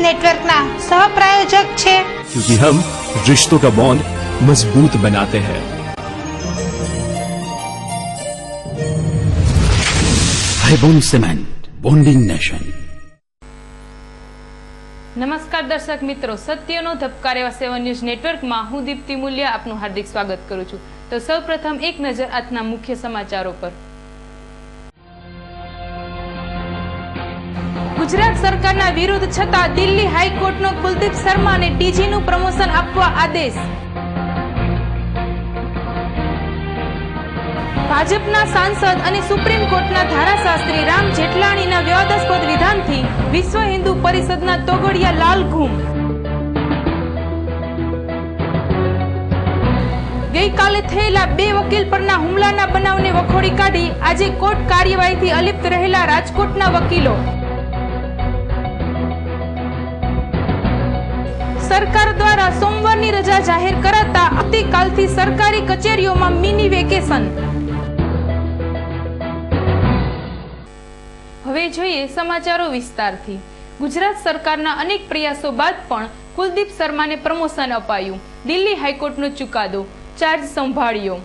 नेटवर्कના સહપ્રાયોજક છે, क्योंकि हम रिश्तों का बॉन्ड मजबूत बनाते हैं। हाईबोन सीमेंट, बॉन्डिंग नेशन। નમસ્કાર દર્શક મિત્રો, સત્યનો ધબકાર એવા 7 ન્યૂઝ નેટવર્કમાં હું દીપ્તિ મૂલ્યા આપનું હાર્દિક સ્વાગત કરું છું। તો સૌપ્રથમ એક નજર આજના મુખ્ય સમાચારો પર। ગુજરાત સરકારના વિરોધ છતાં દિલ્હી હાઈકોર્ટનો કુલદીપ શર્માને ડીજીનું પ્રમોશન આપવા આદેશ। ભાજપના સાંસદ અને સુપ્રીમ કોર્ટના ધારાશાસ્ત્રી રામ જેઠલાણીના વિવાદાસ્પદ વિધાનથી વિશ્વ હિન્દુ પરિષદના તોગડિયા લાલઘૂમ। ગઈકાલે થયેલા 2 વકીલ પરના હુમલાના બનાવને વખોડી કાઢી આજે કોર્ટ કાર્યવાહીથી અલિપ્ત રહેલા રાજકોટના વકીલો। સરકાર દ્વારા સોમવારની રજા જાહેર કરાતા આવતીકાલથી સરકારી કચેરીઓમાં મિની વેકેશન। હવે જોઈએ સમાચારો વિસ્તારથી। ગુજરાત સરકારના અનેક પ્રયાસો બાદ પણ કુલદીપ શર્માને પ્રમોશન અપાયું। દિલ્હી હાઈકોર્ટનો ચુકાદો, ચાર્જ સંભાળ્યો।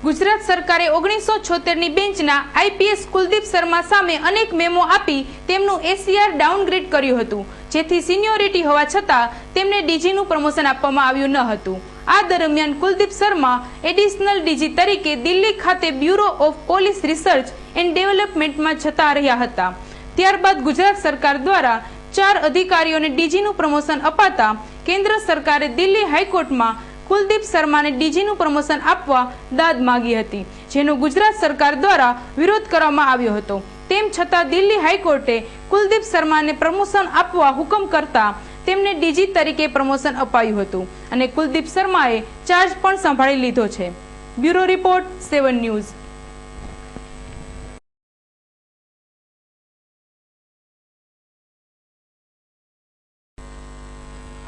ગુજરાત સરકારે 1976ની બેન્ચના આઈપીએસ કુલદીપ શર્મા સામે અનેક મેમો આપી તેમનું એસીઆર ડાઉનગ્રેડ કર્યું હતું, જેથી સિનિયોરિટી હોવા છતાં તેમને ડીજીનું પ્રમોશન આપવામાં આવ્યું ન હતું। આ દરમિયાન કુલદીપ શર્મા એડિશનલ ડીજી તરીકે દિલ્હી ખાતે bureau of police research and ડેવલપમેન્ટમાં જતા રહ્યા હતા। ત્યારબાદ ગુજરાત સરકાર દ્વારા 4 અધિકારીઓને ડીજીનું પ્રમોશન અપાતા કેન્દ્ર સરકારે દિલ્હી હાઈકોર્ટમાં કુલદીપ શર્માને ડીજીનું પ્રમોશન આપવા દાદ માંગી હતી, જેનો ગુજરાત સરકાર દ્વારા વિરોધ કરવામાં આવ્યો હતો। તેમ છતાં દિલ્હી હાઈકોર્ટે કુલદીપ શર્માને પ્રમોશન આપવા હુકમ કરતા તેમને ડીજી તરીકે પ્રમોશન અપાયું હતું અને કુલદીપ શર્માએ ચાર્જ પણ સંભાળી લીધો છે। Bureau report 7 news.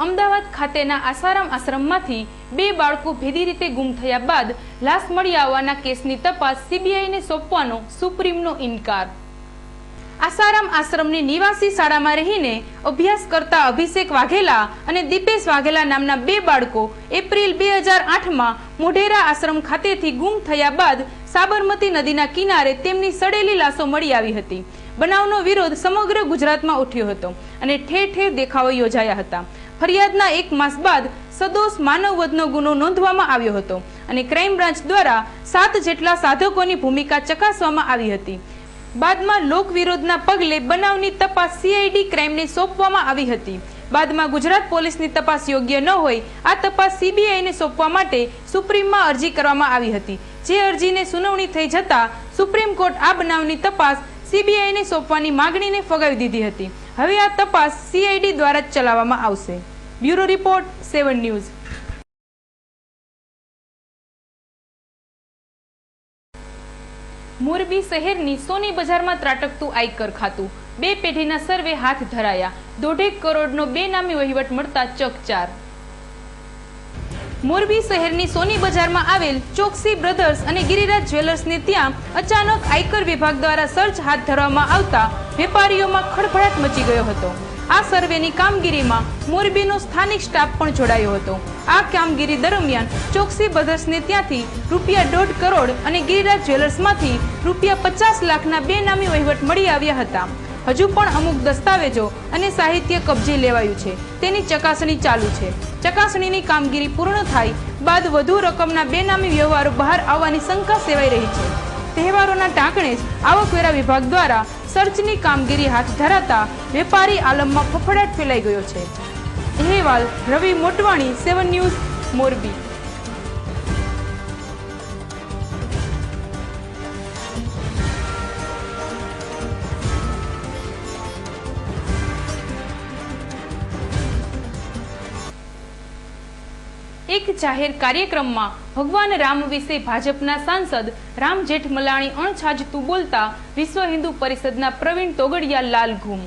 અમદાવાદ ખાતેના આસારામ આશ્રમમાંથી 2 બાળકો ભેદી રીતે ગુમ થયા બાદ લાશ મળી આવવાના કેસની તપાસ સીબીઆઈને સોંપવાનો સુપ્રીમનો ઇનકાર। આસારામ આશ્રમની નિવાસી શાળામાં રહીને અભ્યાસ કરતા અભિષેક વાઘેલા અને દીપેશ વાઘેલા નામના 2 બાળકો એપ્રિલ 2008માં મોઢેરા આશ્રમ ખાતેથી ગુમ થયા બાદ સાબરમતી નદીના કિનારે તેમની સડેલી લાશો મળી આવી હતી। બનાવનો વિરોધ સમગ્ર ગુજરાતમાં ઉઠ્યો હતો અને ઠેર ઠેર દેખાવો યોજાયા હતા। ફરિયાદના 1 માસ બાદ સદોષ માનવવધનો ગુનો નોંધવામાં આવ્યો હતો અને ક્રાઇમ બ્રાન્ચ દ્વારા 7 જેટલા સાધકોની ભૂમિકા ચકાસવામાં આવી હતી। બાદમાં લોક વિરોધના પગલે બનાવની તપાસ સીઆઈડી ક્રાઇમને સોંપવામાં આવી હતી। બાદમાં ગુજરાત પોલીસની તપાસ યોગ્ય ન હોય આ તપાસ સીબીઆઈને સોંપવા માટે સુપ્રીમમાં અરજી કરવામાં આવી હતી, જે અરજીને સુનાવણી થઈ જતા સુપ્રીમ કોર્ટ આ બનાવની તપાસ સીબીઆઈને સોંપવાની માંગણીને ફગાવી દીધી હતી। હવે આ તપાસ સીઆઈડી દ્વારા જ ચલાવવામાં આવશે। Bureau report 7 news. મોરબી શહેરની સોની બજારમાં ત્રાટકતું આયકર ખાતું, 2 પેઢીના સર્વે હાથ ધરાયા, 1.5 કરોડનો બેનામી વહીવટ મળતા ચકચાર। મોરબી શહેરની સોની બજારમાં આવેલ ચોકસી બ્રધર્સ અને ગિરિરાજ જ્વેલર્સને ત્યાં અચાનક આયકર વિભાગ દ્વારા સર્ચ હાથ ધરવામાં આવતા વેપારીઓમાં ખળભળાટ મચી ગયો હતો। આ સર્વેની કામગીરીમાં મોરબીનો સ્થાનિક સ્ટાફ પણ જોડાયો હતો। આ કામગીરી દરમિયાન ચોકસી બ્રધર્સને ત્યાંથી ₹1.5 કરોડ અને ગિરિરાજ જ્વેલર્સમાંથી ₹50 લાખના બેનામી વહીવટ મળી આવ્યા હતા। હજુ પણ અમુક દસ્તાવેજો અને સાહિત્ય કબજે લેવાયું છે, તેની ચકાસણી ચાલુ છે। ચકાસણીની કામગીરી પૂર્ણ થાય બાદ વધુ રકમના બેનામી વ્યવહારો બહાર આવવાની શંકા સેવાઈ રહી છે। તહેવારોના ટાંકણે જ આવકવેરા વિભાગ દ્વારા સર્ચની કામગીરી હાથ ધરાતા વેપારી આલમમાં ફફડાટ ફેલાઈ ગયો છે। અહેવાલ રવિ મોટવાણી, 7 ન્યૂઝ, મોરબી। એક જાહેર કાર્યક્રમમાં ભગવાન રામ વિશે ભાજપના સાંસદ રામ જેઠમલાણી અણછાજતું બોલતા વિશ્વ હિન્દુ પરિષદના પ્રવીણ તોગડિયા લાલઘૂમ।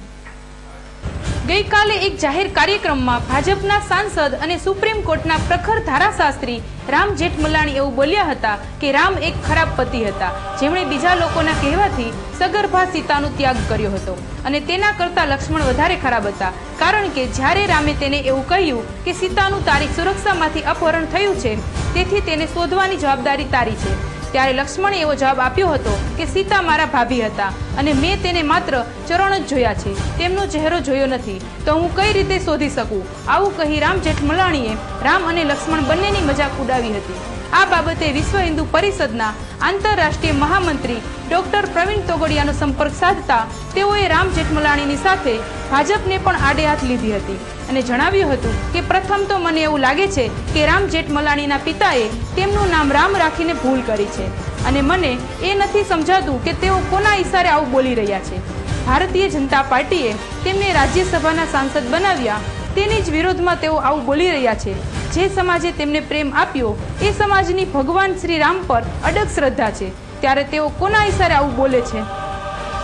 ગઈકાલે એક જાહેર કાર્યક્રમમાં ભાજપના સાંસદ અને સુપ્રીમ કોર્ટના પ્રખર ધારાશાસ્ત્રી રામ જેઠમલાણી એવું બોલ્યા હતા કે રામ એક ખરાબ પતિ હતા, જેમણે બીજા લોકોના કહેવાથી સગર્ભા સીતાનો ત્યાગ કર્યો હતો અને તેના કરતા લક્ષ્મણ વધારે ખરાબ હતા, કારણ કે જ્યારે રામે તેને એવું કહ્યું કે સીતાનું તારી સુરક્ષામાંથી અપહરણ થયું છે, તેથી તેને શોધવાની જવાબદારી તારી છે, ત્યારે લક્ષ્મણે એવો જવાબ આપ્યો હતો કે સીતા મારા ભાભી હતા અને મેં તેને માત્ર ચરણ જ જોયા છે, તેમનો ચહેરો જોયો નથી, તો હું કઈ રીતે શોધી શકું? આવું કહી રામ જેઠમલાણીએ રામ અને લક્ષ્મણ બંનેની મજાક ઉડાવી હતી. આ બાબતે વિશ્વ હિન્દુ પરિષદના આંતરરાષ્ટ્રીય મહામંત્રી ડોક્ટર પ્રવીણ તોગડિયાનો સંપર્ક સાધતા તેઓએ રામ જેઠમલાણીની સાથે ભાજપને પણ આડે હાથ લીધી હતી અને જણાવ્યું હતું કે પ્રથમ તો મને એવું લાગે છે કે રામ જેઠમલાણીના પિતાએ તેમનું નામ રામ રાખીને ભૂલ કરી છે અને મને એ નથી સમજાતું કે તેઓ કોના ઈશારે આવું બોલી રહ્યા છે. ભારતીય જનતા પાર્ટીએ તેમને રાજ્યસભાના સાંસદ બનાવ્યા, તેની જ વિરોધમાં તેઓ આવું બોલી રહ્યા છે. જે સમાજે તેમને પ્રેમ આપ્યો એ સમાજની ભગવાન શ્રી રામ પર અડગ શ્રદ્ધા છે, ત્યારે તેઓ કોના ઈશારે આવું બોલે છે?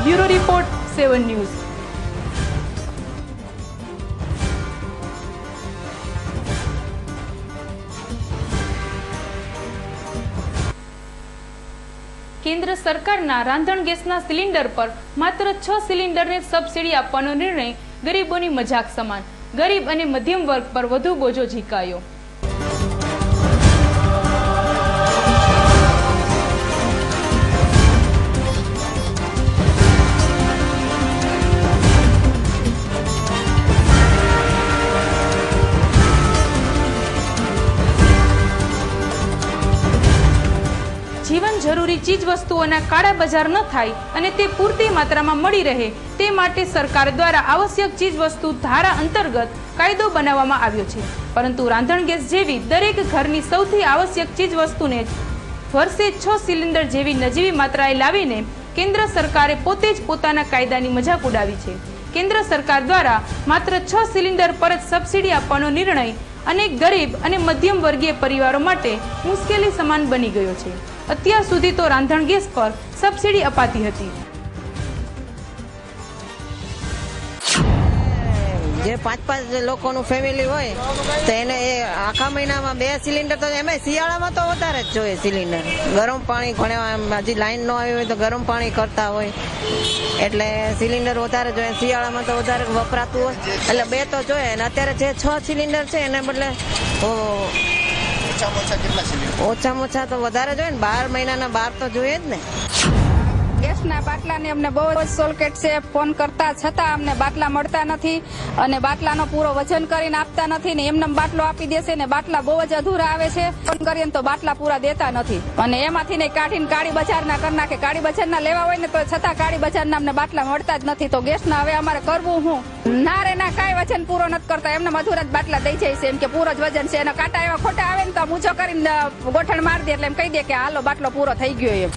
Bureau report 7 news. કેન્દ્ર સરકારના રાંધણ ગેસના સિલિન્ડર પર માત્ર 6 સિલિન્ડરને સબસિડી આપવાનો નિર્ણય ગરીબોની મજાક સમાન. ગરીબ અને મધ્યમ વર્ગ પર વધુ બોજો ઝીકાયો. જીવન જરૂરી ચીજ વસ્તુઓના કાળા બજાર ન થાય અને તે પૂરતી માત્રામાં મળી રહે તે માટે સરકાર દ્વારા આવશ્યક ચીજ વસ્તુ ધારા અંતર્ગત કાયદો બનાવવામાં આવ્યો છે, પરંતુ રાંધણ ગેસ જેવી દરેક ઘરની સૌથી આવશ્યક ચીજ વસ્તુને જ વર્ષે 6 સિલિન્ડર જેવી નજીવી માત્રાએ લાવીને કેન્દ્ર સરકારે પોતે જ પોતાના કાયદાની મજાક ઉડાવી છે. કેન્દ્ર સરકાર દ્વારા માત્ર 6 સિલિન્ડર પર જ સબસિડી આપવાનો નિર્ણય અનેક ગરીબ અને મધ્યમ વર્ગીય પરિવારો માટે મુશ્કેલી સમાન બની ગયો છે. અત્યાર સુધી તો રાંધણ ગેસ પર સબસિડી અપાતી હતી. જે 5-5 લોકોનું ફેમિલી હોય તો એને એ આખા મહિનામાં 2 સિલિન્ડર તો એમાં શિયાળામાં તો વધારે જ જોઈએ સિલિન્ડર. ગરમ પાણી ઘણા હજી લાઈન ન આવી હોય તો ગરમ પાણી કરતા હોય એટલે સિલિન્ડર વધારે જોઈએ. શિયાળામાં તો વધારે વપરાતું હોય એટલે 2 તો જોઈએ. અને અત્યારે જે 6 સિલિન્ડર છે એને બદલે ઓછામાં ઓછા તો વધારે જોઈએ ને, 12 મહિનાના 12 તો જોઈએ જ ને. ગેસના બાટલાની અમને બહુ જ સોલકેટ છે. ફોન કરતા છતાં અમને બાટલા મળતા નથી અને બાટલાનો પૂરો વજન કરીને આપતા નથી ને એમને બાટલો આપી દેશે ને બાટલા બહુ જ અધૂરા આવે છે. ફોન કરીએ તો બાટલા પૂરા દેતા નથી અને એમાંથી ને કાઢીને કાળી બજારના કરી નાખે. કાળી બજારના લેવા હોય ને તો છતાં કાળી બજારના અમને બાટલા મળતા જ નથી. તો ગેસના હવે અમારે કરવું શું? ના રે ના, કાંઈ વજન પૂરો નથી કરતા, એમને અધૂરા જ બાટલા દઈ જાય છે એમ કે પૂરો જ વજન છે. એના કાંટા એવા ખોટા આવે ને તો ઊંચો કરીને ગોઠણ મારી દે એટલે એમ કહી દે કે હાલો બાટલો પૂરો થઈ ગયો એમ.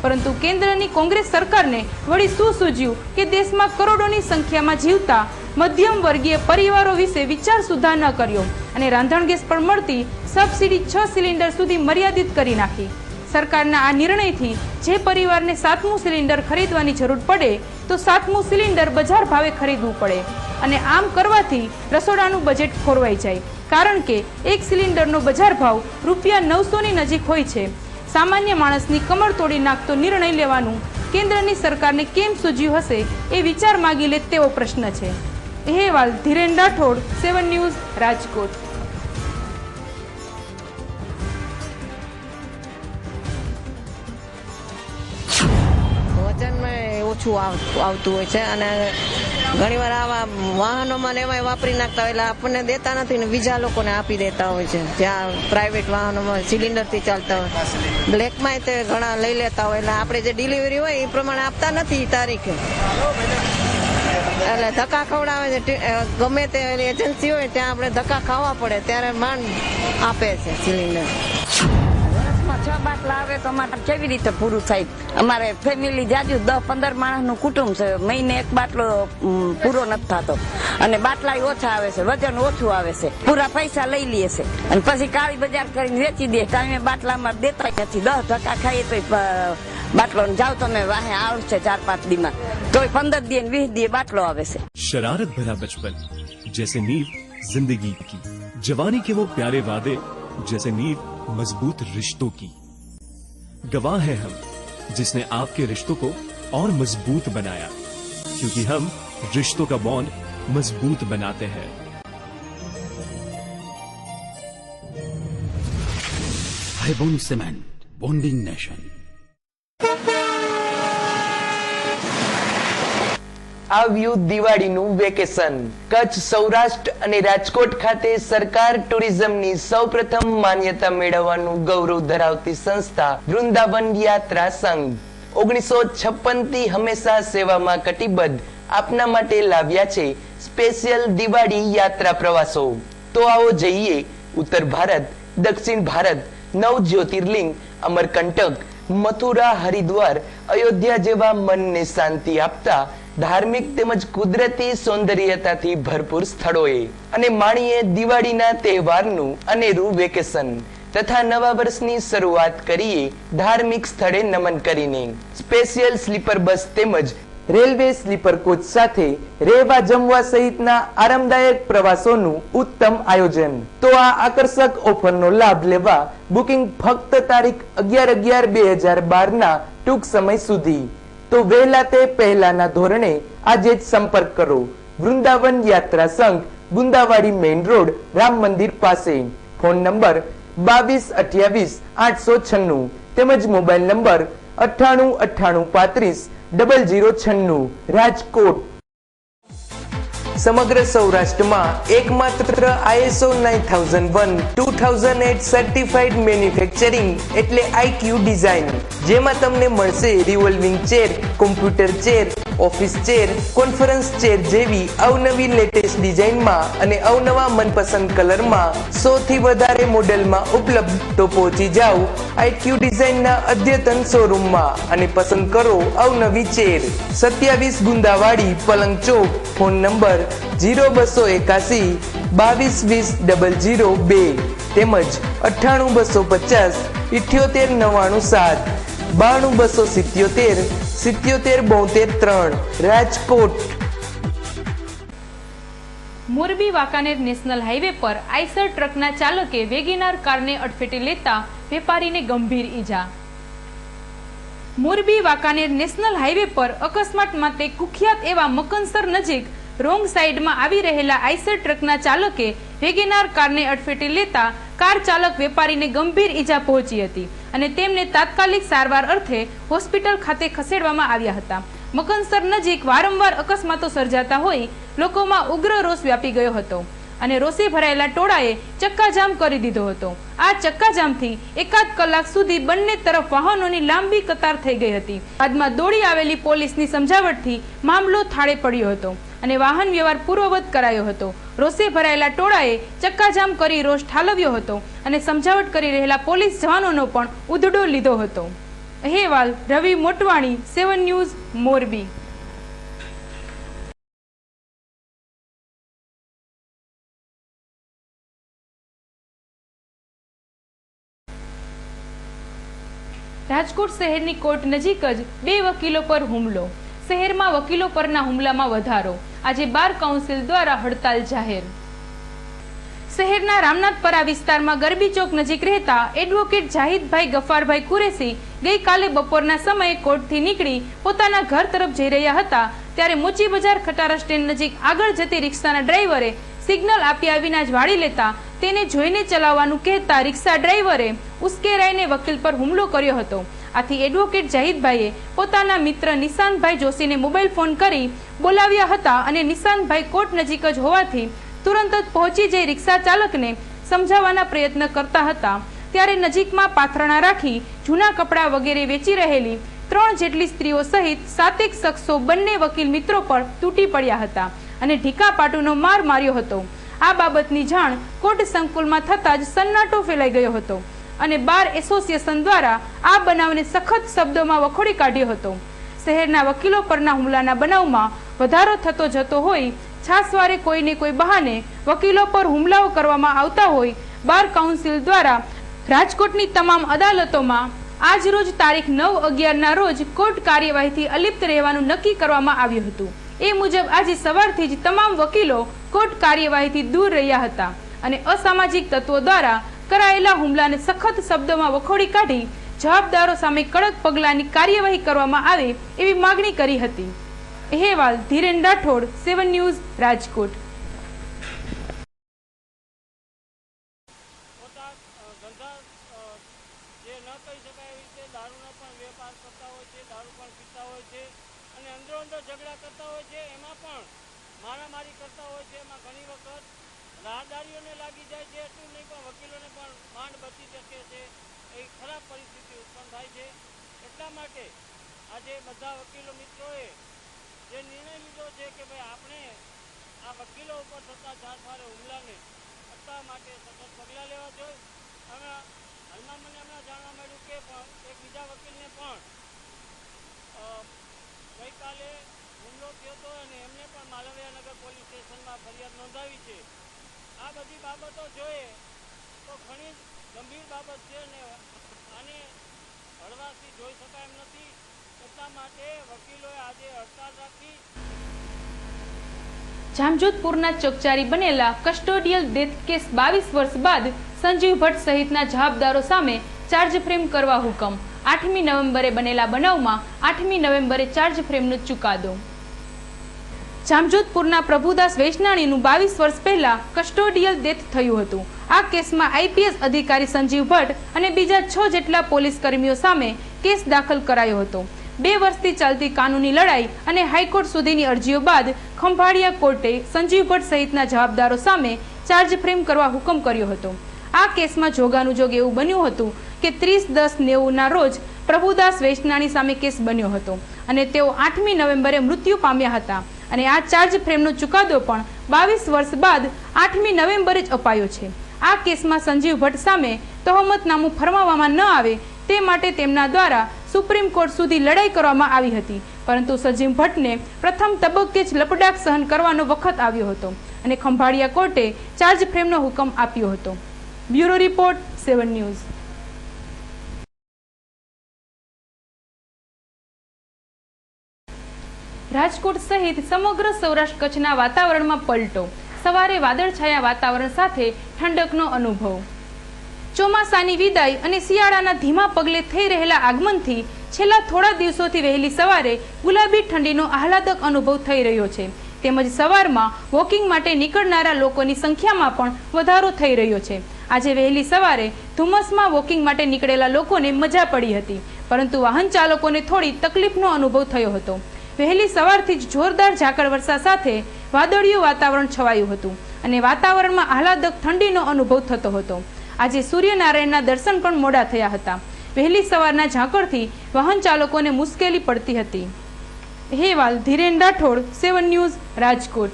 પરંતુ કેન્દ્રની કોંગ્રેસ સરકારને વળી શું સૂઝ્યું કે દેશમાં કરોડોની સંખ્યામાં જીવતા મધ્યમ વર્ગીય પરિવારો વિશે વિચાર સુદ્ધા ન કર્યો અને રાંધણ ગેસ પર મળતી સબસિડી 6 સિલિન્ડર સુધી મર્યાદિત કરી નાખી. સરકારના આ નિર્ણયથી જે પરિવારને 7મું સિલિન્ડર ખરીદવાની જરૂર પડે તો 7મું સિલિન્ડર બજાર ભાવે ખરીદવું પડે અને આમ કરવાથી રસોડાનું બજેટ ખોરવાઈ જાય, કારણ કે એક સિલિન્ડરનો બજાર ભાવ ₹900ની નજીક હોય છે. સામાન્ય માણસની કમર તોડી નાખતો નિર્ણય લેવાનું કેન્દ્રની સરકારને કેમ સૂઝ્યું હશે એ વિચાર માગી લે તેવો પ્રશ્ન છે. અહેવાલ ધીરેન રાઠોડ, 7 ન્યૂઝ, રાજકોટ. વજનમાં ઓછું આવતું હોય છે અને ઘણીવાર આવા વાહનોમાં એમાં વાપરી નાખતા હોય એટલે આપણને દેતા નથી ને બીજા લોકોને આપી દેતા હોય છે. જ્યાં પ્રાઇવેટ વાહનોમાં સિલિન્ડરથી ચાલતા હોય બ્લેકમાં તે ઘણા લઈ લેતા હોય એટલે આપણે જે ડિલિવરી હોય એ પ્રમાણે આપતા નથી તારીખે એટલે ધક્કા ખવડાવે છે. ગમે તે એજન્સી હોય ત્યાં આપણે ધક્કા ખાવા પડે ત્યારે માંડ આપે છે સિલિન્ડર. 6 બાટલા આવે તો અમારે કેવી રીતે પૂરું થાય? અમારે ફેમિલી જાજુ 10-15 માણસનું કુટુંબ છે. મહિને એક બાટલો પૂરો નથી થતો અને બાટલા ઓછા આવે છે, વજન ઓછું આવે છે, પૂરા પૈસા લઈ લે છે અને પછી કાળી બજાર કરીને વેચી દે. ટાઈમે બાટલામાં દેતા નથી. 10 ધક્કા ખાઈએ તો બાટલો જાઓ તમે વાહે આવશે 4-5 દીમાં તોય 15 દી 20 દી બાટલો આવે છે। शरारत भरा बचपन जैसे नींव जिंदगी की, जवानी के वो प्यारे वादे जैसे नींव मजबूत रिश्तों की। गवाह हैं हम जिसने आपके रिश्तों को और मजबूत बनाया, क्योंकि हम रिश्तों का बॉन्ड मजबूत बनाते हैं। Highbone Cement, bonding nation. આવ્યું દિવાળીનું વેકેશન। કચ્છ, સૌરાષ્ટ્ર અને રાજકોટ ખાતે સરકાર ટુરિઝમની સૌપ્રથમ માન્યતા મેળવવાનું ગૌરવ ધરાવતી સંસ્થા વૃંદાવન યાત્રા સંઘ 1956 થી હંમેશા સેવામાં કટિબદ્ધ આપના માટે લાવ્યા છે સ્પેશિયલ દિવાળી યાત્રા પ્રવાસો। તો આવો જઈએ ઉત્તર ભારત, દક્ષિણ ભારત, 9 જ્યોતિર્લિંગ, અમરકંટક, મથુરા, હરિદ્વાર, અયોધ્યા જેવા મનને શાંતિ આપતા ધાર્મિક તેમજ કુદરતી સૌંદર્યતાથી ભરપૂર સ્થળોએ અને માણીએ દિવાળીના તહેવારનું અનેરું વેકેશન તથા નવા વર્ષની શરૂઆત કરીએ ધાર્મિક સ્થળે નમન કરીને। સ્પેશિયલ સ્લીપર બસ તેમજ રેલવે સ્લીપર કોચ સાથે રહેવા જમવા સહિતના આરામદાયક પ્રવાસોનું ઉત્તમ આયોજન। તો આ આકર્ષક ઓફરનો લાભ લેવા બુકિંગ ફક્ત તારીખ 11/11/2012 ના ટૂંક સમય સુધી। તો વહેલા તે પહેલાના ધોરણે આજે જ સંપર્ક કરો વૃંદાવન યાત્રા સંઘ, ગુંદાવાડી મેઇન રોડ, રામ મંદિર પાસે। ફોન નંબર 22282896 તેમજ મોબાઈલ નંબર 9898350096 રાજકોટ। સમગ્ર સૌરાષ્ટ્રમાં એકમાત્ર ISO 9001:2008 સર્ટિફાઈડ મેન્યુફેક્ચરિંગ એટલે IQ ડિઝાઇન, જેમાં તમને મળશે revolving chair, computer chair, office chair, conference chair જેવી અવનવી લેટેસ્ટ ડિઝાઇનમાં અને અવનવા મનપસંદ કલરમાં 100 થી વધારે મોડેલમાં ઉપલબ્ધ। તો પહોંચી જાઓ IQ ડિઝાઇનના અદ્યતન શોરૂમમાં અને પસંદ કરો અવનવી ચેર। 27 ગુંદાવાડી, પલંગ ચોક। ફોન નંબર 0281 2220 002 તેમજ 98250 7899 7 92277 7772 રાજકોટ। મોરબી વાંકાનેર નેશનલ હાઈવે પર આઈસર ટ્રકના ચાલકે વેગેનાર કારને અડફેટે લેતા વેપારીને ગંભીર ઈજા। મોરબી વાંકાનેર નેશનલ હાઈવે પર અકસ્માત માટે કુખ્યાત એવા મકનસર નજીક રોંગ સાઈડમાં આવી રહેલા આઈસર ટ્રકના ચાલકે વેગેનાર કારને અડફેટે લેતા કાર ચાલક વેપારીને ગંભીર ઈજા પહોંચી હતી અને તેમને તાત્કાલિક સારવાર અર્થે હોસ્પિટલ ખાતે ખસેડવામાં આવ્યા હતા। મકનસર નજીક વારંવાર અકસ્માતો સર્જાતા હોય લોકોમાં ઉગ્ર રોષ વ્યાપી ગયો હતો અને રોષે ભરાયેલા ટોળાએ ચક્કાજામ કરી દીધો હતો। આ ચક્કાજામથી એકાદ કલાક સુધી બંને તરફ વાહનોની લાંબી કતાર થઈ ગઈ હતી। બાદમાં દોડી આવેલી પોલીસની સમજાવટથી મામલો થાળે પડ્યો હતો અને વાહન વ્યવહાર પૂર્વવત કરાયો હતો। રોષે ભરાયેલા ટોળાએ ચક્કાજામ કરી રોષ ઠાલવ્યો હતો અને સમજાવટ કરી રહેલા પોલીસ જવાનોનો પણ ઉધડો લીધો હતો। અહેવાલ રવિ મોટવાણી, 7 ન્યૂઝ, મોરબી। રાજકોટ શહેરની કોર્ટ નજીક જ 2 વકીલો પર હુમલો। શહેરમાં વકીલો પરના હુમલામાં વધારો। આજે બાર કાઉન્સિલ દ્વારા હડતાલ જાહેર। શહેરના રામનાથપરા વિસ્તારમાં ગરબી ચોક નજીક રહેતા એડવોકેટ જાહિદભાઈ ગફારભાઈ કુરેશી ગઈકાલે બપોરના સમયે કોર્ટથી નીકળી પોતાના ઘર તરફ જઈ રહ્યા હતા ત્યારે મોચી બજાર ખટારા સ્ટેન્ડ નજીક આગળ જતી રિક્ષાના ડ્રાઈવરે સિગ્નલ આપ્યા વિના જ વાળી લેતા તેને જોઈને ચલાવવાનું કહેતા રિક્ષા ડ્રાઈવરે ઉશ્કેરાઈને વકીલ પર હુમલો કર્યો હતો। આથી એડવોકેટ જાહિદભાઈએ પોતાના મિત્ર નિશાંતભાઈ જોશીને મોબાઈલ ફોન કરી બોલાવ્યા હતા અને નિશાંતભાઈ કોર્ટ નજીક જ હોવાથી તુરંત જ પહોંચી જઈ રિક્ષા ચાલકને સમજાવવાના પ્રયત્ન કરતા હતા ત્યારે નજીકમાં પાથરણા રાખી જૂના કપડાં વગેરે વેચી રહેલી 3 જેટલી સ્ત્રીઓ સહિત 7 શખ્સો બંને વકીલ મિત્રો પર તૂટી પડ્યા હતા અને ઢીકા પાટુનો માર માર્યો હતો। આ બાબતની જાણ કોર્ટ સંકુલમાં થતાં જ સન્નાટો ફેલાઈ ગયો હતો અને બાર એસોસિએશન દ્વારા આ બનાવને સખત શબ્દોમાં વખોડી કાઢ્યો હતો। શહેરના વકીલો પરના હુમલાના બનાવમાં વધારો થતો જતો હોય છાસવારે કોઈને કોઈ બહાને વકીલો પર હુમલાઓ કરવામાં આવતા હોય બાર કાઉન્સિલ દ્વારા રાજકોટની તમામ અદાલતોમાં આજ રોજ તારીખ 9/11ના રોજ કોર્ટ કાર્યવાહીથી અલિપ્ત રહેવાનું નક્કી કરવામાં આવ્યું હતું. એ મુજબ આજે સવારથી જ તમામ વકીલો કોર્ટ કાર્યવાહીથી દૂર રહ્યા હતા અને અસામાજિક તત્વો દ્વારા કરાયેલા હુમલાને સખત શબ્દોમાં વખોડી કાઢી જવાબદારો સામે કડક પગલાંની કાર્યવાહી કરવામાં આવે એવી માગણી કરી હતી. અહેવાલ ધીરેન રાઠોડ, 7 ન્યૂઝ, રાજકોટ. ઝઘડા કરતા હોય છે, એમાં પણ મારામારી કરતા હોય છે. એમાં ઘણી વખત રાહદારીઓને લાગી જાય છે, એટલું નહીં પણ વકીલોને પણ માંડ બચી શકે છે. એ ખરાબ પરિસ્થિતિ ઉત્પન્ન થાય છે. એટલા માટે આજે બધા વકીલો મિત્રોએ જે નિર્ણય લીધો છે કે ભાઈ આપણે આ વકીલો ઉપર થતા જાતવારે હુમલાને અટકાવવા માટે સતત પગલાં લેવા જોઈએ. હાલમાં મને હમણાં જાણવા મળ્યું કે એક બીજા વકીલને પણ ગઈકાલે હુમલો થયો હતો અને એમને પણ માલવીયાનગર પોલીસ સ્ટેશનમાં ફરિયાદ નોંધાવી છે. આ બધી બાબતો જોઈએ તો ઘણી ગંભીર બાબત છે અને આને હળવાથી જોઈ શકાય એમ નથી. એટલા માટે વકીલોએ આજે હડતાલ રાખી. જામજોધપુરના ચકચારી બનેલા કસ્ટોડિયલ ડેથ કેસ 22 વર્ષ બાદ સંજીવ ભટ્ટ સહિતના જવાબદારો સામે ચાર્જ ફ્રેમ કરવા હુકમ. 8મી નવેમ્બરે બનેલા બનાવમાં 8મી નવેમ્બરે ચાર્જ ફ્રેમનો ચુકાદો. જામજોધપુરના પ્રભુદાસ વૈષ્ણાણીનું 22 વર્ષ પહેલા કસ્ટોડિયલ ડેથ થયું હતું. આ કેસમાં આઈપીએસ અધિકારી સંજીવ ભટ્ટ અને બીજા 6 જેટલા પોલીસ કર્મીઓ સામે કેસ દાખલ કરાયો હતો. 2 વર્ષથી ચાલતી કાનૂની લડાઈ અને હાઈકોર્ટ સુધીની અરજીઓ બાદ ખંભાળિયા કોર્ટે સંજીવ ભટ્ટ સહિતના જવાબદારો સામે ચાર્જ ફ્રેમ કરવા હુકમ કર્યો હતો. આ કેસમાં જોગાનુજોગ એવું બન્યું હતું કે 30/10/90ના રોજ પ્રભુદાસ વૈષ્ણાણી સામે કેસ બન્યો હતો અને તેઓ 8મી નવેમ્બરે મૃત્યુ પામ્યા હતા અને આ ચાર્જ ફ્રેમનો ચુકાદો પણ 22 વર્ષ બાદ 8મી નવેમ્બરે જ અપાયો છે. આ કેસમાં સંજીવ ભટ્ટ સામે તહોમતનામું ફરમાવવામાં ન આવે તે માટે તેમના દ્વારા સુપ્રીમ કોર્ટ સુધી લડાઈ કરવામાં આવી હતી, પરંતુ સંજીવ ભટ્ટને પ્રથમ તબક્કે જ લપડાક સહન કરવાનો વખત આવ્યો હતો અને ખંભાળિયા કોર્ટે ચાર્જ ફ્રેમનો હુકમ આપ્યો હતો. Bureau report, 7 news. રાજકોટ સહિત સમગ્ર સૌરાષ્ટ્ર કચ્છના વાતાવરણમાં પલટો. સવારે વાદળછાયા વાતાવરણ સાથે ઠંડકનો અનુભવ. ચોમાસાની વિદાય અને શિયાળાના ધીમા પગલે થઈ રહેલા આગમનથી છેલ્લા થોડા દિવસોથી વહેલી સવારે ગુલાબી ઠંડીનો આહલાદક અનુભવ થઈ રહ્યો છે. તેમજ સવારમાં વોકિંગ માટે નીકળનારા લોકોની સંખ્યામાં પણ વધારો થઈ રહ્યો છે. આજે વહેલી સવારે ધુમ્મસમાં વોકિંગ માટે નીકળેલા લોકોને મજા પડી હતી, પરંતુ વાહન ચાલકોને થોડી તકલીફનો અનુભવ થયો હતો. વહેલી સવારથી જ જોરદાર ઝાકળ વર્ષા સાથે વાદળિયું વાતાવરણ છવાયું હતું અને વાતાવરણમાં આહલાદક ઠંડીનો અનુભવ થતો હતો. આજે સૂર્યનારાયણના દર્શન પણ મોડા થયા હતા. વહેલી સવારના ઝાકળથી વાહન ચાલકોને મુશ્કેલી પડતી હતી. અહેવાલ ધીરેન રાઠોડ, 7 ન્યૂઝ, રાજકોટ.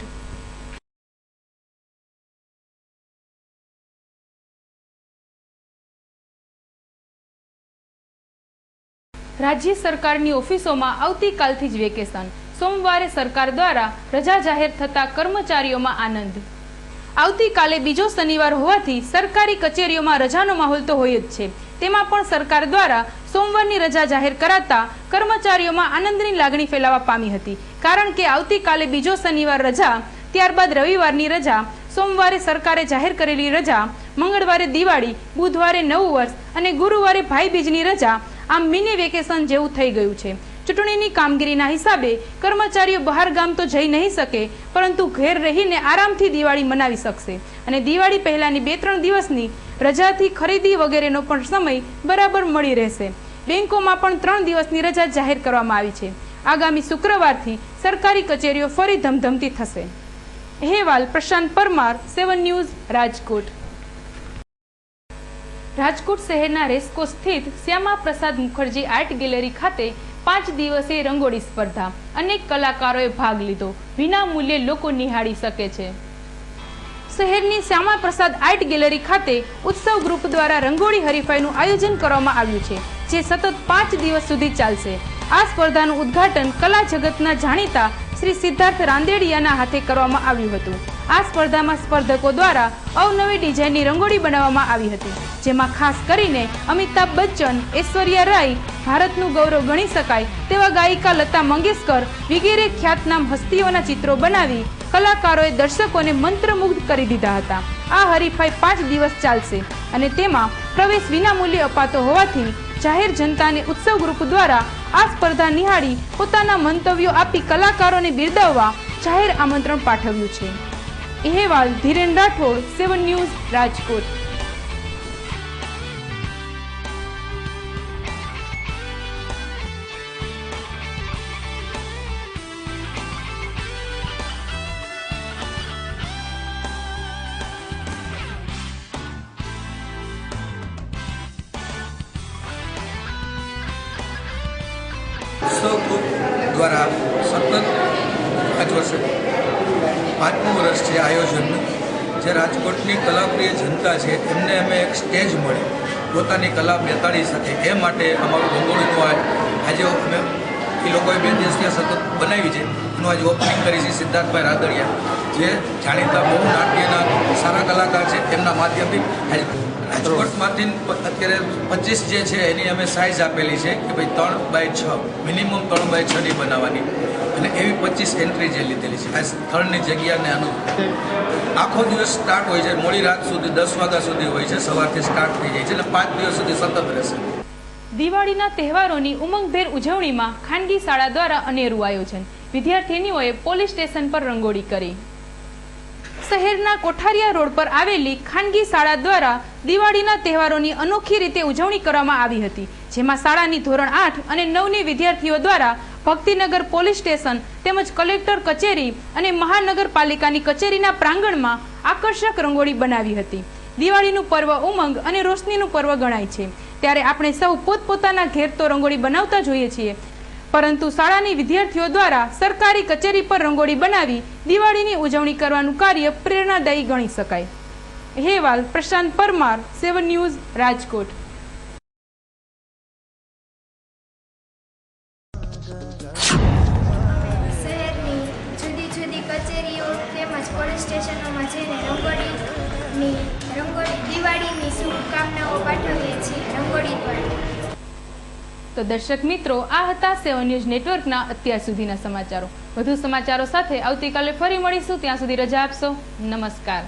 રાજ્ય સરકારની ઓફિસોમાં આવતીકાલથી જ વેકેશન. સોમવારે સરકાર દ્વારા રજા જાહેર થતા કર્મચારીઓમાં આનંદ. આવતીકાલે બીજો શનિવાર હોવાથી સરકારી કચેરીઓમાં રજાનો માહોલ તો હોય જ છે. તેમાં પણ સરકાર દ્વારા સોમવારની રજા જાહેર કરાતા કર્મચારીઓમાં આનંદની લાગણી ફેલાવા પામી હતી, કારણ કે આવતીકાલે બીજો શનિવાર રજા, ત્યારબાદ રવિવારની રજા, સોમવારે સરકારે જાહેર કરેલી રજા, મંગળવારે દિવાળી, બુધવારે નવું વર્ષ અને ગુરુવારે ભાઈબીજની રજા, આમ મિની વેકેશન જેવું થઈ ગયું છે. ચૂંટણીની કામગીરીના હિસાબે કર્મચારીઓ બહાર ગામ તો જઈ નહીં શકે, પરંતુ ઘેર રહીને આરામથી દિવાળી મનાવી શકશે અને દિવાળી પહેલાની 2-3 દિવસની રજાથી ખરીદી વગેરેનો પણ સમય બરાબર મળી રહેશે. બેંકોમાં પણ 3 દિવસની રજા જાહેર કરવામાં આવી છે. આગામી શુક્રવારથી સરકારી કચેરીઓ ફરી ધમધમતી થશે. અહેવાલ પ્રશાંત પરમાર, 7 ન્યૂઝ, રાજકોટ. રાજકોટ શહેરના રેસકોર્સ સ્થિત શ્યામા પ્રસાદ મુખર્જી આર્ટ ગેલેરી ખાતે 5 દિવસીય રંગોળી સ્પર્ધા. અનેક કલાકારોએ ભાગ લીધો. વિના મૂલ્યે લોકો નિહાળી શકે છે. શહેરની શ્યામા પ્રસાદ આર્ટ ગેલેરી ખાતે ઉત્સવ ગ્રુપ દ્વારા રંગોળી હરીફાઈનું આયોજન કરવામાં આવ્યું છે, જે સતત 5 દિવસ સુધી ચાલશે. આ સ્પર્ધાનું ઉદ્ઘાટન કલા જગતના જાણીતા શ્રી સિદ્ધાર્થ રાંદેડિયાના હાથે કરવામાં આવ્યું હતું। આ સ્પર્ધામાં સ્પર્ધકો દ્વારા અવનવી ડિઝાઇનની રંગોળી બનાવવામાં આવી હતી, જેમાં ખાસ કરીને અમિતાભ બચ્ચન, ઐશ્વર્યા રાય, ભારતનું ગૌરવ ગણી શકાય તેવા ગાયિકા લતા મંગેશકર વગેરે ખ્યાતનામ હસ્તીઓના ચિત્રો બનાવી કલાકારોએ દર્શકોને મંત્રમુગ્ધ કરી દીધા હતા। આ હરીફાઈ 5 દિવસ ચાલશે અને તેમાં પ્રવેશ વિનામૂલ્યે અપાતો હોવાથી જાહેર જનતાને ઉત્સવ ગ્રુપ દ્વારા આ સ્પર્ધા નિહાળી પોતાના મંતવ્યો આપી કલાકારોને બિરદાવવા જાહેર આમંત્રણ પાઠવ્યું છે। અહેવાલ ધીરેન રાઠોડ, 7 ન્યૂઝ, રાજકોટ। ઉત્સવ ગ્રુપ દ્વારા સતત 5 વર્ષે 5મું વર્ષ છે આયોજનનું। જે રાજકોટની કલાપ્રિય જનતા છે એમને અમે એક સ્ટેજ મળી પોતાની કલા બેતાડી શકે એ માટે અમારું રંગોળીનું આજે અમે એ લોકોએ 2 દિવસ ત્યાં સતત બનાવી છે, એનું આજે ઓપનિંગ કરી છે સિદ્ધાર્થભાઈ રાદડિયા, જે જાણીતા બહુ નાટ્યના સારા કલાકાર છે, એમના માધ્યમથી રાજકોટમાંથી અત્યારે 25 જે છે એની અમે સાઇઝ આપેલી છે કે ભાઈ 3x6 મિનિમમ 3x6ની બનાવવાની, અને એવી 25 એન્ટ્રી જે લીધેલી છે આ સ્થળની જગ્યાને અનુરૂપ। આખો દિવસ સ્ટાર્ટ હોય છે, મોડી રાત સુધી 10 વાગ્યા સુધી હોય છે, સવારથી સ્ટાર્ટ થઈ જાય છે અને 5 દિવસ સુધી સતત રહેશે। દિવાળીના તહેવારોની ઉમંગભેર ઉજવણીમાં ખાનગી શાળા દ્વારા અનેરું આયોજન, વિદ્યાર્થીનીઓએ પોલીસ સ્ટેશન પર રંગોળી કરી। શહેરના કોઠારિયા રોડ પર આવેલી ખાનગી શાળા દ્વારા દિવાળીના તહેવારોની અનોખી રીતે ઉજવણી કરવામાં આવી હતી, જેમાં શાળાની ધોરણ 8 અને 9ની વિદ્યાર્થીઓ દ્વારા ભક્તિનગર પોલીસ સ્ટેશન તેમજ કલેક્ટર કચેરી અને મહાનગરપાલિકાની કચેરીના પ્રાંગણમાં આકર્ષક રંગોળી બનાવી હતી। દિવાળીનું પર્વ ઉમંગ અને રોશનીનું પર્વ ગણાય છે, ત્યારે આપણે સૌ પોતપોતાના ઘેર તો રંગોળી બનાવતા જોઈએ છીએ, પરંતુ શાળાની વિદ્યાર્થીઓ દ્વારા સરકારી કચેરી પર રંગોળી બનાવી દિવાળીની ઉજવણી કરવાનું કાર્ય પ્રેરણાદાયી ગણી શકાય। અહેવાલ પ્રશાંત પરમાર, 7 ન્યૂઝ, રાજકોટ। શહેરની જુદી જુદી કચેરીઓ તેમજ પોલીસ સ્ટેશનોમાં જઈને દિવાળીની શુભકામનાઓ પાઠવીએ છીએ રંગોળી દ્વારા। તો દર્શક મિત્રો, આ હતા 7 ન્યૂઝ નેટવર્કના અત્યાર સુધીના સમાચારો। વધુ સમાચારો સાથે આવતીકાલે ફરી મળીશું, ત્યાં સુધી રજા આપશો। નમસ્કાર।